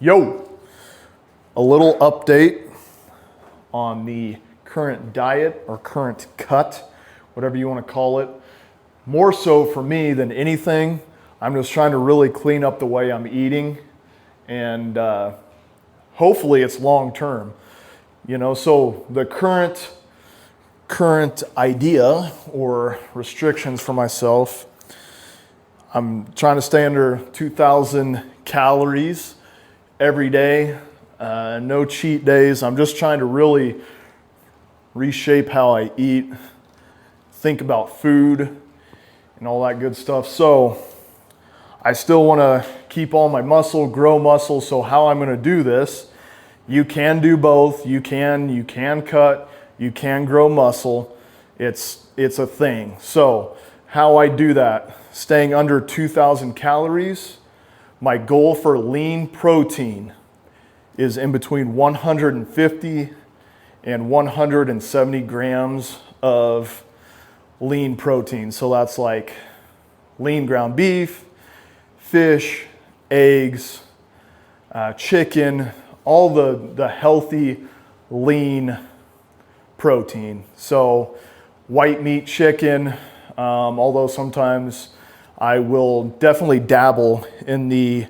Yo, a little update on the current diet or current cut, whatever you want to call it. More so for me than anything, I'm just trying to really clean up the way I'm eating, and hopefully it's long term. So the current idea or restrictions for myself, I'm trying to stay under 2,000 calories every day, no cheat days. I'm just trying to really reshape how I eat, think about food, and all that good stuff. So I still want to keep all my muscle, grow muscle. So how I'm going to do this, you can do both. You can cut, you can grow muscle. It's a thing. So how I do that, staying under 2,000 calories. My goal for lean protein is in between 150 and 170 grams of lean protein. So that's like lean ground beef, fish, eggs, chicken, all the healthy lean protein. So white meat chicken, although sometimes I will definitely dabble in the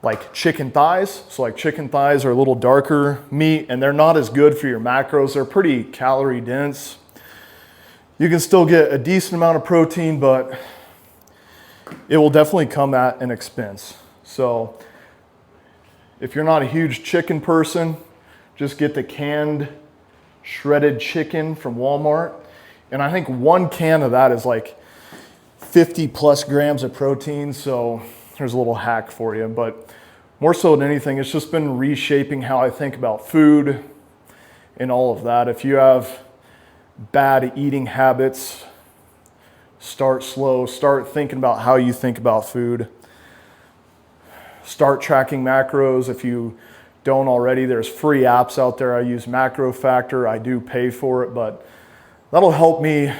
like chicken thighs. So like chicken thighs are a little darker meat and they're not as good for your macros. They're pretty calorie dense. You can still get a decent amount of protein, but it will definitely come at an expense. So if you're not a huge chicken person, just get the canned shredded chicken from Walmart. And I think one can of that is like 50 plus grams of protein. So there's a little hack for you, but more so than anything, it's just been reshaping how I think about food and all of that. If you have bad eating habits, start slow, start thinking about how you think about food. Start tracking macros. If you don't already, there's free apps out there. I use Macro Factor. I do pay for it, but that'll help me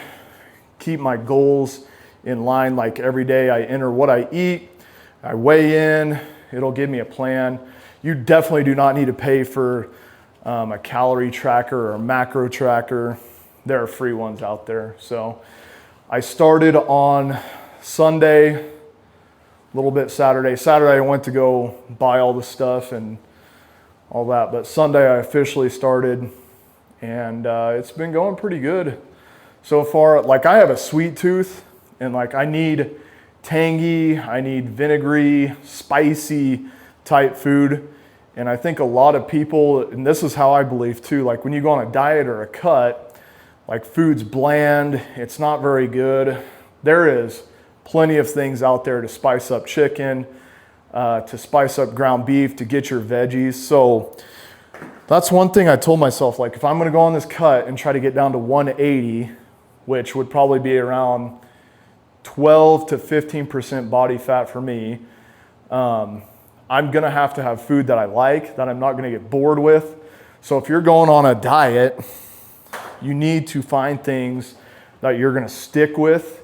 keep my goals in line. Like every day I enter what I eat, I weigh in, it'll give me a plan. You definitely do not need to pay for a calorie tracker or a macro tracker. There are free ones out there. So I started on Sunday, a little bit Saturday. Saturday I went to go buy all the stuff and all that, but Sunday I officially started, and it's been going pretty good so far. Like I have a sweet tooth, and like I need tangy, I need vinegary, spicy type food. And I think a lot of people, and this is how I believe too, like when you go on a diet or a cut, like food's bland, it's not very good. There is plenty of things out there to spice up chicken, to spice up ground beef, to get your veggies. So that's one thing I told myself, like if I'm gonna go on this cut and try to get down to 180, which would probably be around 12 to 15% body fat for me, I'm gonna have to have food that I like, that I'm not gonna get bored with. So if you're going on a diet, you need to find things that you're gonna stick with.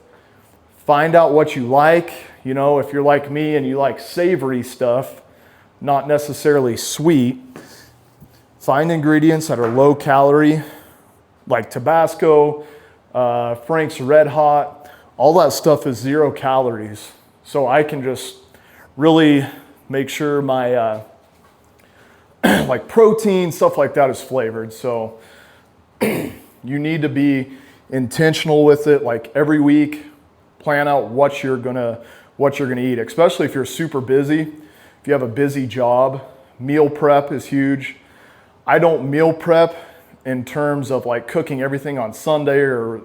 Find out what you like. If you're like me and you like savory stuff, not necessarily sweet, find ingredients that are low calorie, like Tabasco, Frank's Red Hot. All that stuff is 0 calories. So I can just really make sure my like protein, stuff like that is flavored. So you need to be intentional with it. Like every week, plan out what you're gonna eat, especially if you're super busy. If you have a busy job, meal prep is huge. I don't meal prep in terms of like cooking everything on Sunday or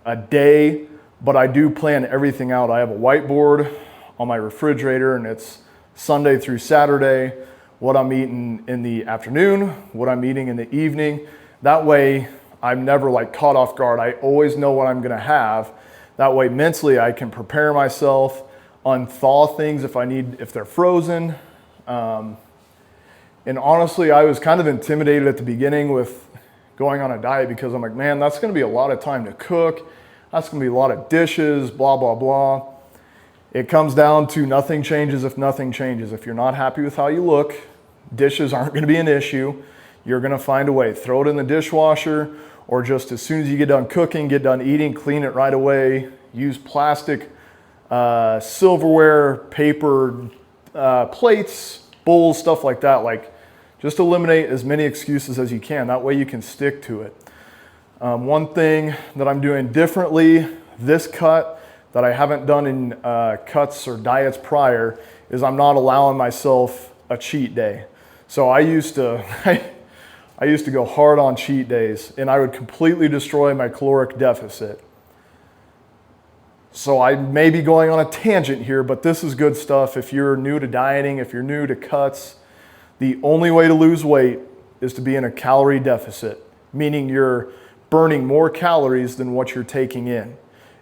a day, but I do plan everything out. I have a whiteboard on my refrigerator, and it's Sunday through Saturday, what I'm eating in the afternoon, what I'm eating in the evening. That way I'm never like caught off guard. I always know what I'm gonna have. That way mentally I can prepare myself, unthaw things if they're frozen. And honestly, I was kind of intimidated at the beginning with going on a diet because I'm like, man, that's gonna be a lot of time to cook. That's gonna be a lot of dishes, blah, blah, blah. It comes down to nothing changes if nothing changes. If you're not happy with how you look, Dishes aren't going to be an issue. You're going to find a way. Throw it in the dishwasher, or just as soon as you get done cooking, get done eating, clean it right away. Use plastic, silverware, paper, plates, bowls, stuff like that. Like, just eliminate as many excuses as you can. That way you can stick to it. One thing that I'm doing differently this cut that I haven't done in cuts or diets prior is I'm not allowing myself a cheat day. So I used to I used to go hard on cheat days, and I would completely destroy my caloric deficit. So I may be going on a tangent here, but this is good stuff. If you're new to dieting, if you're new to cuts, the only way to lose weight is to be in a calorie deficit, meaning you're burning more calories than what you're taking in.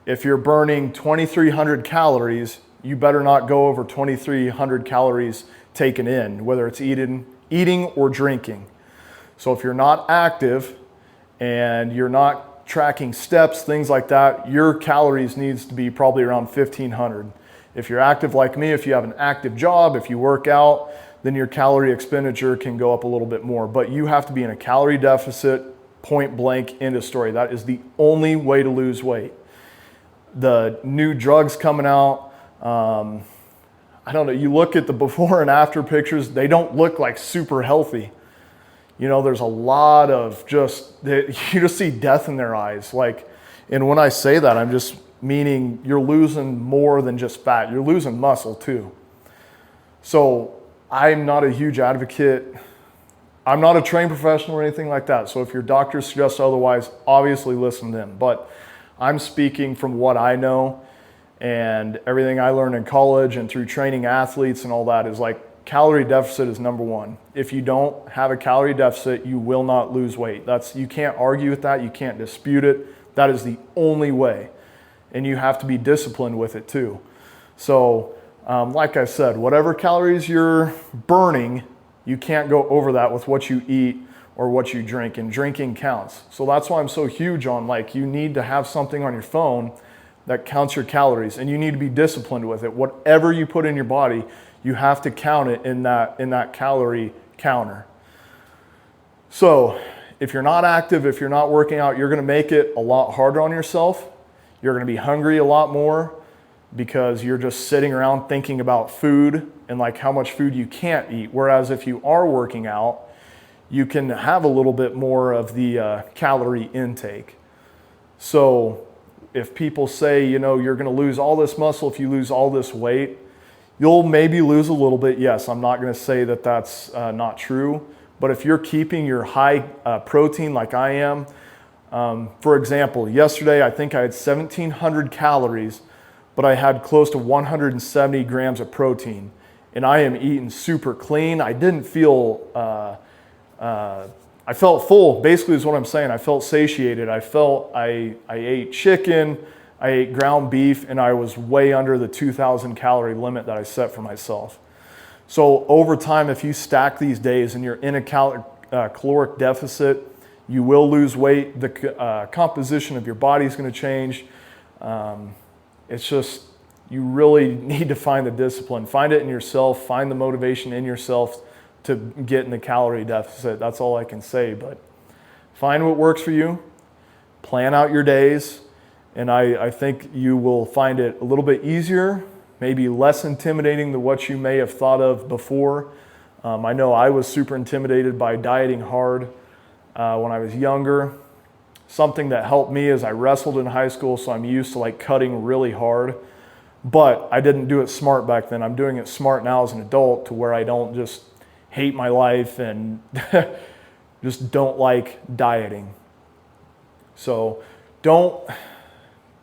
If you're burning 2,300 calories, you better not go over 2,300 calories taken in, whether it's eating or drinking. So if you're not active and you're not tracking steps, things like that, your calories needs to be probably around 1,500. If you're active like me, if you have an active job, if you work out, then your calorie expenditure can go up a little bit more. But you have to be in a calorie deficit, point blank, end of story. That is the only way to lose weight. The new drugs coming out, I don't know, you look at the before and after pictures, they don't look like super healthy. You know, there's a lot of you just see death in their eyes. Like, and when I say that, I'm just meaning you're losing more than just fat. You're losing muscle too. So I'm not a huge advocate. I'm not a trained professional or anything like that. So if your doctor suggests otherwise, obviously listen to them. But I'm speaking from what I know, and everything I learned in college and through training athletes and all that is like, calorie deficit is number one. If you don't have a calorie deficit, you will not lose weight. You can't argue with that. You can't dispute it. That is the only way. And you have to be disciplined with it too. So like I said, whatever calories you're burning, you can't go over that with what you eat or what you drink, and drinking counts. So that's why I'm so huge on, like, you need to have something on your phone that counts your calories, and you need to be disciplined with it. Whatever you put in your body, you have to count it in that calorie counter. So if you're not active, if you're not working out, you're gonna make it a lot harder on yourself. You're gonna be hungry a lot more because you're just sitting around thinking about food and like how much food you can't eat. Whereas if you are working out, you can have a little bit more of the calorie intake. So if people say, you know, you're gonna lose all this muscle if you lose all this weight, you'll maybe lose a little bit. Yes, I'm not going to say that that's not true. But if you're keeping your high protein like I am, for example, yesterday I think I had 1,700 calories, but I had close to 170 grams of protein. And I am eating super clean. I didn't feel, I felt full, basically is what I'm saying. I felt satiated. I ate chicken, I ate ground beef, and I was way under the 2,000 calorie limit that I set for myself. So over time, if you stack these days and you're in a caloric deficit, you will lose weight. The composition of your body is going to change. It's just, you really need to find the discipline. Find it in yourself. Find the motivation in yourself to get in the calorie deficit. That's all I can say. But find what works for you. Plan out your days. And I think you will find it a little bit easier, maybe less intimidating than what you may have thought of before. I know I was super intimidated by dieting hard when I was younger. Something that helped me is I wrestled in high school, so I'm used to like cutting really hard. But I didn't do it smart back then. I'm doing it smart now as an adult, to where I don't just hate my life and just don't like dieting. So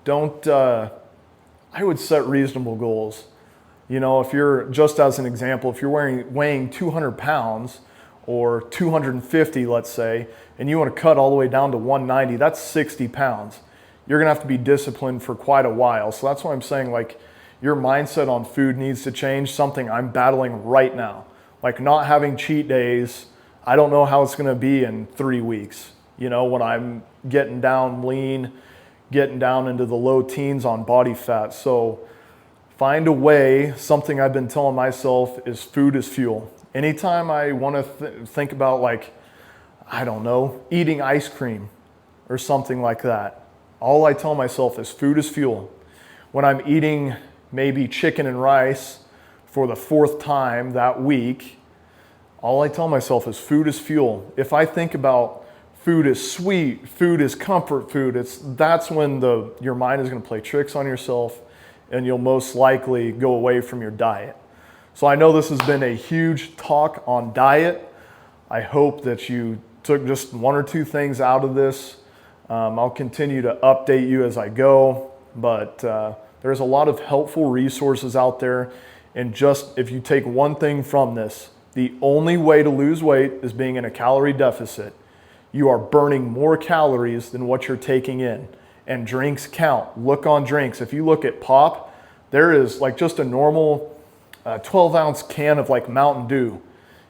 I would set reasonable goals. You know, if you're, just as an example, if you're weighing 200 pounds or 250, let's say, and you want to cut all the way down to 190, that's 60 pounds. You're going to have to be disciplined for quite a while. So that's why I'm saying, like, your mindset on food needs to change, something I'm battling right now. Like, not having cheat days, I don't know how it's going to be in 3 weeks. You know, when I'm getting down lean, getting down into the low teens on body fat. So find a way. Something I've been telling myself is food is fuel. Anytime I want to think about, like, I don't know, eating ice cream or something like that, all I tell myself is food is fuel. When I'm eating maybe chicken and rice for the 4th time that week, all I tell myself is food is fuel. If I think about food is sweet, food is comfort food, that's when your mind is going to play tricks on yourself, and you'll most likely go away from your diet. So I know this has been a huge talk on diet. I hope that you took just 1 or 2 things out of this. I'll continue to update you as I go, but there's a lot of helpful resources out there. And just if you take one thing from this, the only way to lose weight is being in a calorie deficit. You are burning more calories than what you're taking in. And drinks count. Look on drinks. If you look at pop, there is like just a normal 12-ounce can of like Mountain Dew.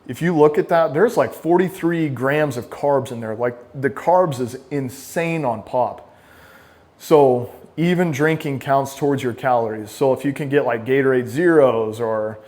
If you look at that, there's like 43 grams of carbs in there. Like the carbs is insane on pop. So even drinking counts towards your calories. So if you can get like Gatorade Zeros, or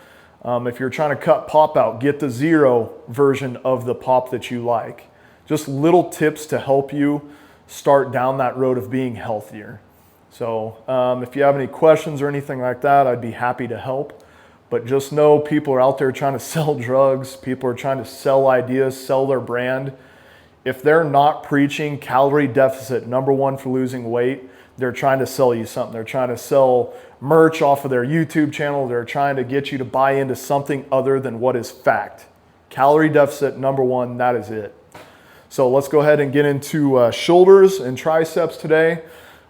if you're trying to cut pop out, get the zero version of the pop that you like. Just little tips to help you start down that road of being healthier. So if you have any questions or anything like that, I'd be happy to help. But just know people are out there trying to sell drugs. People are trying to sell ideas, sell their brand. If they're not preaching calorie deficit, #1 for losing weight, they're trying to sell you something. They're trying to sell merch off of their YouTube channel. They're trying to get you to buy into something other than what is fact. Calorie deficit, #1, that is it. So let's go ahead and get into shoulders and triceps today.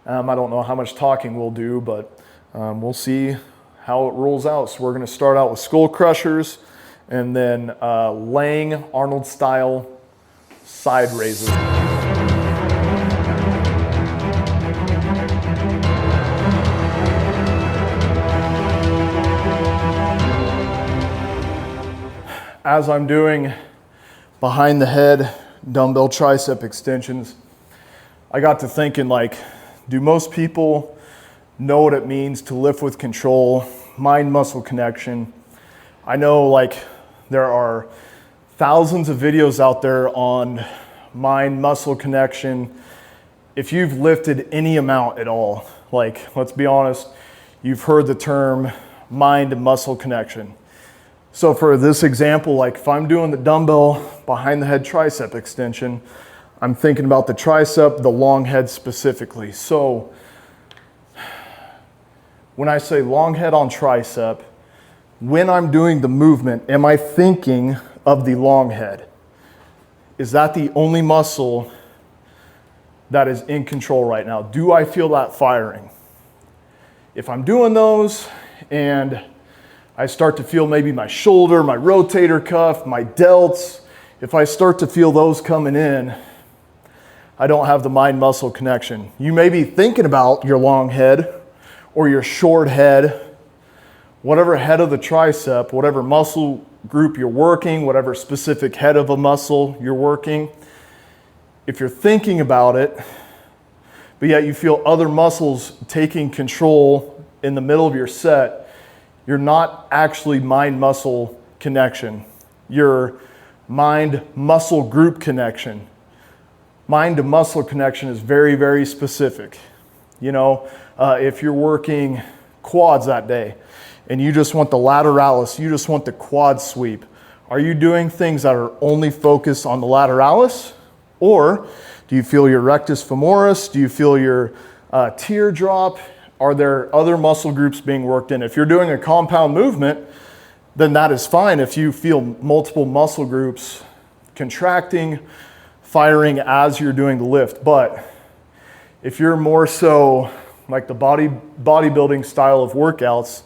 I don't know how much talking we'll do, but we'll see how it rolls out. So we're going to start out with skull crushers and then laying Arnold style side raises. As I'm doing behind the head dumbbell tricep extensions, I got to thinking, like, do most people know what it means to lift with control, mind-muscle connection? I know, like, there are thousands of videos out there on mind-muscle connection. If you've lifted any amount at all, like, let's be honest, you've heard the term mind-muscle connection. So for this example, like if I'm doing the dumbbell behind the head tricep extension, I'm thinking about the tricep, the long head specifically. So when I say long head on tricep, when I'm doing the movement, am I thinking of the long head? Is that the only muscle that is in control right now? Do I feel that firing? If I'm doing those and I start to feel maybe my shoulder, my rotator cuff, my delts, if I start to feel those coming in, I don't have the mind-muscle connection. You may be thinking about your long head or your short head, whatever head of the tricep, whatever muscle group you're working, whatever specific head of a muscle you're working. If you're thinking about it, but yet you feel other muscles taking control in the middle of your set, you're not actually mind-muscle connection. You're mind-muscle group connection. Mind-to-muscle connection is very, very specific. You know, if you're working quads that day and you just want the lateralis, you just want the quad sweep, are you doing things that are only focused on the lateralis? Or do you feel your rectus femoris? Do you feel your teardrop? Are there other muscle groups being worked in? If you're doing a compound movement, then that is fine if you feel multiple muscle groups contracting, firing as you're doing the lift. But if you're more so like the bodybuilding style of workouts,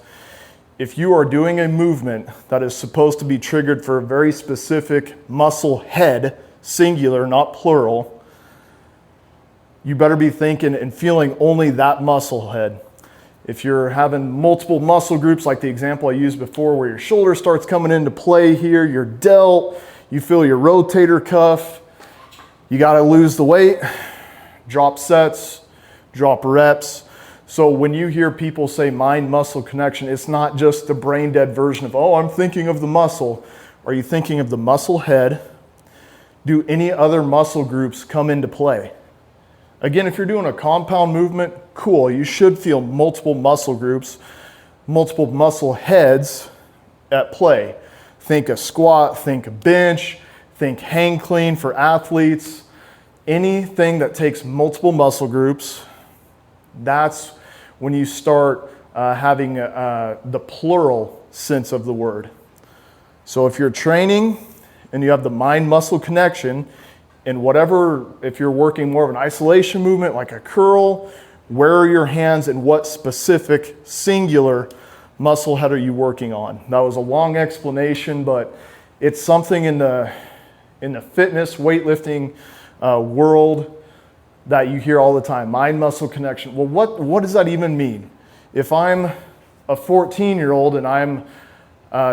if you are doing a movement that is supposed to be triggered for a very specific muscle head, singular, not plural, you better be thinking and feeling only that muscle head. If you're having multiple muscle groups, like the example I used before, where your shoulder starts coming into play here, your delt, you feel your rotator cuff, you gotta lose the weight, drop sets, drop reps. So when you hear people say mind-muscle connection, it's not just the brain-dead version of, oh, I'm thinking of the muscle. Are you thinking of the muscle head? Do any other muscle groups come into play? Again, if you're doing a compound movement, cool. You should feel multiple muscle groups, multiple muscle heads at play. Think a squat, think a bench, think hang clean for athletes. Anything that takes multiple muscle groups, that's when you start having the plural sense of the word. So if you're training and you have the mind-muscle connection, and whatever, if you're working more of an isolation movement like a curl, where are your hands and what specific singular muscle head are you working on? That was a long explanation, but it's something in the fitness, weightlifting world that you hear all the time, mind-muscle connection. Well, what does that even mean? If I'm a 14-year-old and I'm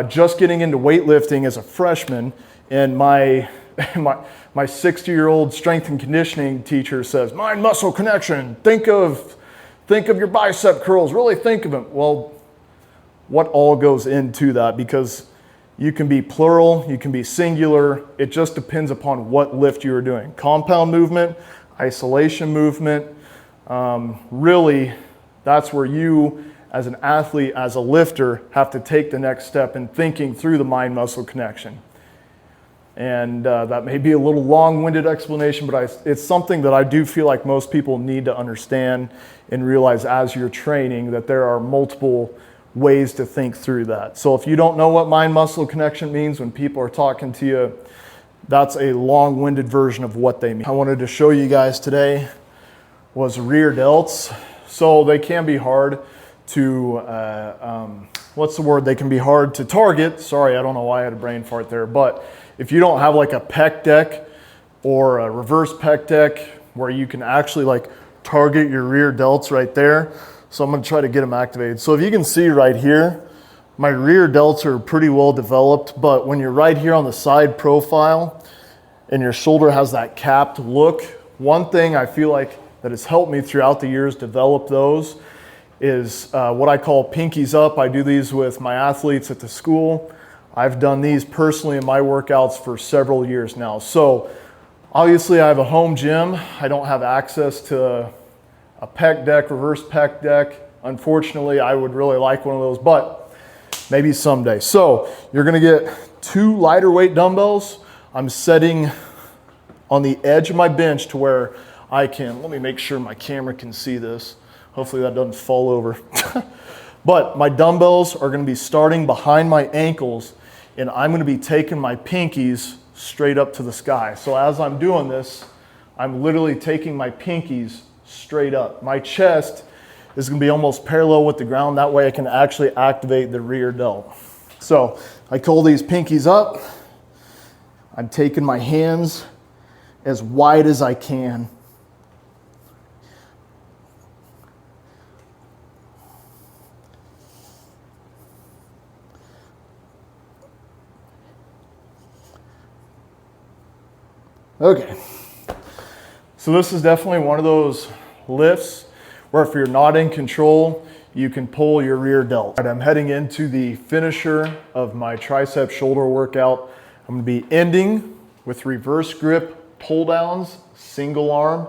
just getting into weightlifting as a freshman, and my 60-year-old strength and conditioning teacher says, mind-muscle connection, think of your bicep curls, really think of them. Well, what all goes into that? Because you can be plural, you can be singular. It just depends upon what lift you are doing. Compound movement, isolation movement, really, that's where you as an athlete, as a lifter, have to take the next step in thinking through the mind-muscle connection. And that may be a little long-winded explanation, but it's something that I do feel like most people need to understand and realize as you're training that there are multiple ways to think through that. So if you don't know what mind-muscle connection means when people are talking to you, that's a long-winded version of what they mean. I wanted to show you guys today was rear delts. So they can be hard to, they can be hard to target. Sorry, I don't know why I had a brain fart there, but if you don't have like a pec deck or a reverse pec deck where you can actually like target your rear delts right there. So I'm gonna try to get them activated. So if you can see right here, my rear delts are pretty well developed, but when you're right here on the side profile and your shoulder has that capped look, one thing I feel like that has helped me throughout the years develop those is what I call pinkies up. I do these with my athletes at the school. I've done these personally in my workouts for several years now. So obviously I have a home gym. I don't have access to a pec deck, reverse pec deck. Unfortunately, I would really like one of those, but maybe someday. So you're gonna get 2 lighter weight dumbbells. I'm setting on the edge of my bench to where I can, let me make sure my camera can see this. Hopefully that doesn't fall over. But my dumbbells are gonna be starting behind my ankles, and I'm gonna be taking my pinkies straight up to the sky. So as I'm doing this, I'm literally taking my pinkies straight up. My chest is gonna be almost parallel with the ground. That way I can actually activate the rear delt. So I call these pinkies up. I'm taking my hands as wide as I can. Okay, so this is definitely one of those lifts where if you're not in control, you can pull your rear delt. I'm heading into the finisher of my tricep shoulder workout. I'm gonna be ending with reverse grip pull downs, single arm.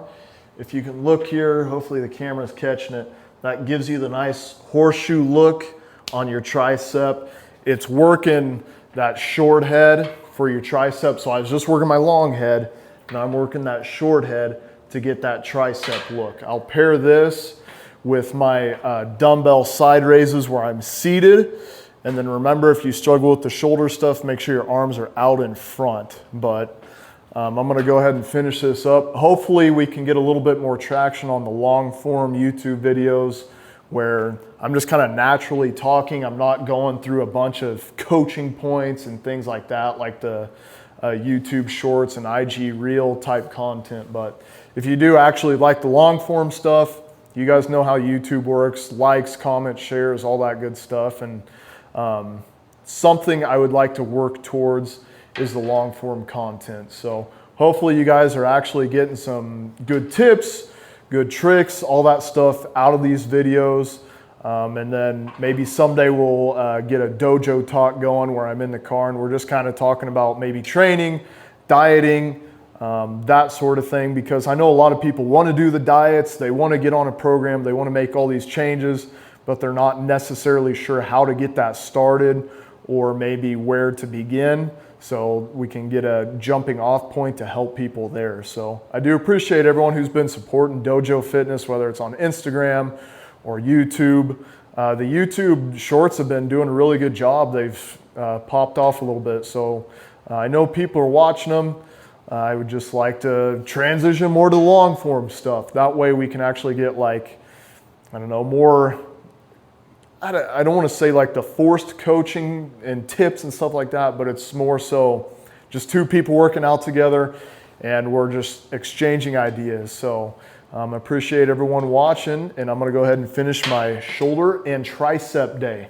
If you can look here, hopefully the camera's catching it. That gives you the nice horseshoe look on your tricep. It's working that short head for your tricep. So I was just working my long head. Now I'm working that short head to get that tricep look. I'll pair this with my dumbbell side raises where I'm seated. And then remember, if you struggle with the shoulder stuff, make sure your arms are out in front. But I'm gonna go ahead and finish this up. Hopefully we can get a little bit more traction on the long form YouTube videos where I'm just kind of naturally talking. I'm not going through a bunch of coaching points and things like that, like the YouTube shorts and IG reel type content. But if you do actually like the long form stuff, you guys know how YouTube works, likes, comments, shares, all that good stuff. And something I would like to work towards is the long form content. So hopefully you guys are actually getting some good tips, good tricks, all that stuff out of these videos. And then maybe someday we'll get a dojo talk going where I'm in the car and we're just kind of talking about maybe training, dieting, that sort of thing, because I know a lot of people want to do the diets, they want to get on a program, they want to make all these changes, but they're not necessarily sure how to get that started or maybe where to begin. So we can get a jumping off point to help people there. So I do appreciate everyone who's been supporting Dojo Fitness, whether it's on Instagram or YouTube. The YouTube shorts have been doing a really good job. They've popped off a little bit. So I know people are watching them. I would just like to transition more to long form stuff. That way we can actually get like, I don't know, more, I don't want to say like the forced coaching and tips and stuff like that, but it's more so just two people working out together and we're just exchanging ideas. So I appreciate everyone watching, and I'm going to go ahead and finish my shoulder and tricep day.